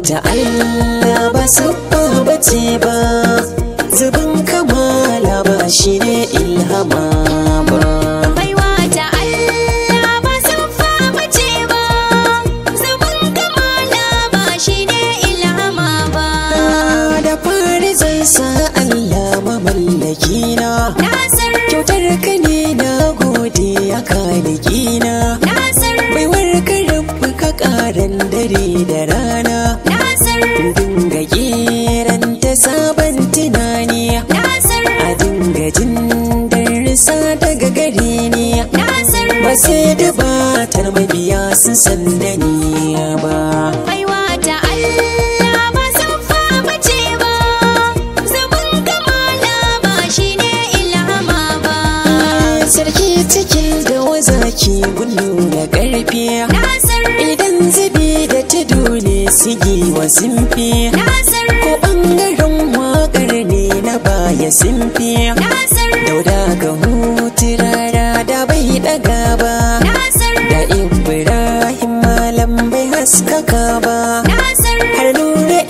ta Allah ba sabba bace ba, zubin kamala ba shi ne ilhama ba. Baiwa ta Allah ba sabba bace ba, zubin kamala ba shi ne ilhama ba. Da fari zan sa Allah mamallaki na, kyautar ka ne na gode a kaliki na, baiwar ka rabu ka karan dare da rana, dinga geranta sabon tunani, a dinga jin darsa daga gare ni, ba sai da batar mabiya sun san da ni ba. Baiwa ta Allah ba sabba bace ba, zubin kamala ba shi ne ilhama ba. Sarki cikin da wazaki gudu da ƙarfi, idan zubi da tudu ne sigi wa simfi, ko ɓangaren waƙar ne na baya simfi, dauda ga hutu rara da bai ɗaga ba, da Ibrahim malam bai haskaka ba, har nura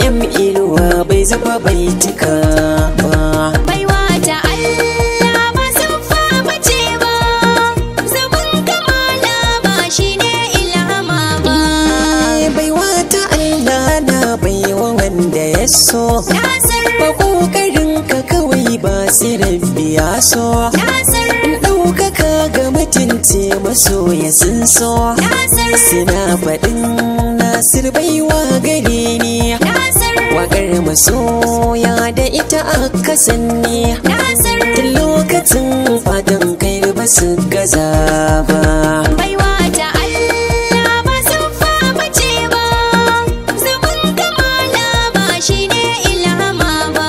inuwa bai zuba bai tika ba. Baiwa ta Allah ba sabba bace ba, zubin kamala ba shi ne ilhama ba. Baiwa ta Allah na baiwa wanda ya so, ba ƙoƙarin ka kawai ba tsirin biya so, in ɗaukaka ga mutunci masoya sun so, suna faɗin Nasir baiwa gare ni, waƙar masoya da ita aka sanni, tun lokacin fatan kai ba su gaza ba. Baiwa ta Allah ba sabba bace ba, zubin kamala ba shi ne ilhama ba.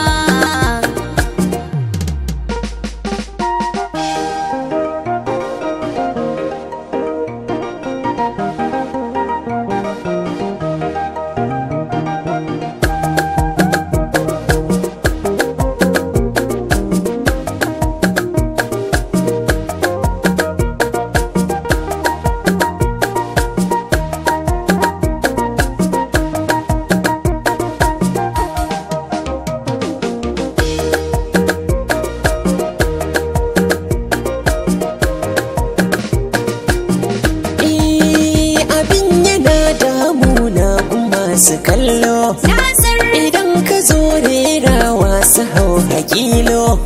Su kallo idan ka zo rerawa su hau hakilo,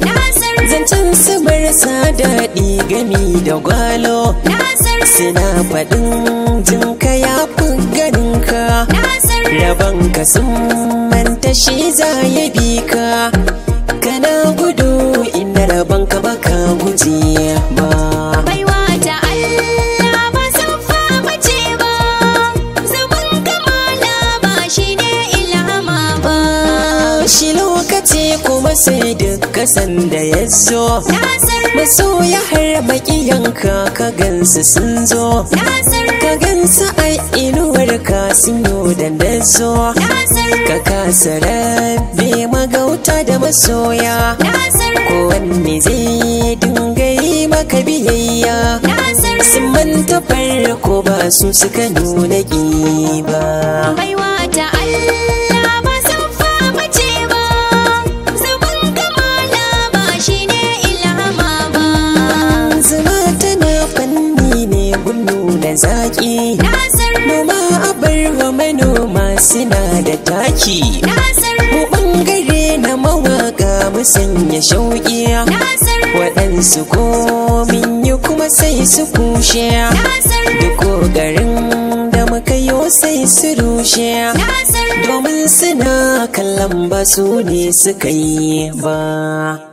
zancen su marasa daɗi gami da gwalo, suna faɗin jinka ya fi ganinka, rabon ka sun manta shi za ya bi ka, kana gudu inda rabon ka baka guje ba. Baiwa ta Allah ba sabba bace ba, zubin kamala ba shi ne ilhama ba. Shi lokaci kuma sai duk kasan da ya zo, masoya har makiyanka ka gansu sun zo, ka gansu a inuwar ka sun yi dandazo, ka kasa rabe magauta da masoya, kowanne zai dinga yi maka biyayya, sun manta farko ba su suka nuna ƙiba. Baiwa ta Allah ba sabba bace ba, zubin kamala ba shi ne ilhama ba. Zuma tana fanni ne gunnu da zaƙi, noma a barwa manoma suna da taki, mu ɓangare na mawaƙa mu sanya shauƙi, waɗansu komin yi kuma sai su kushe, duk ƙoƙarin da muka yi sai su rushe, domin suna kallon ba su ne suka yi ba.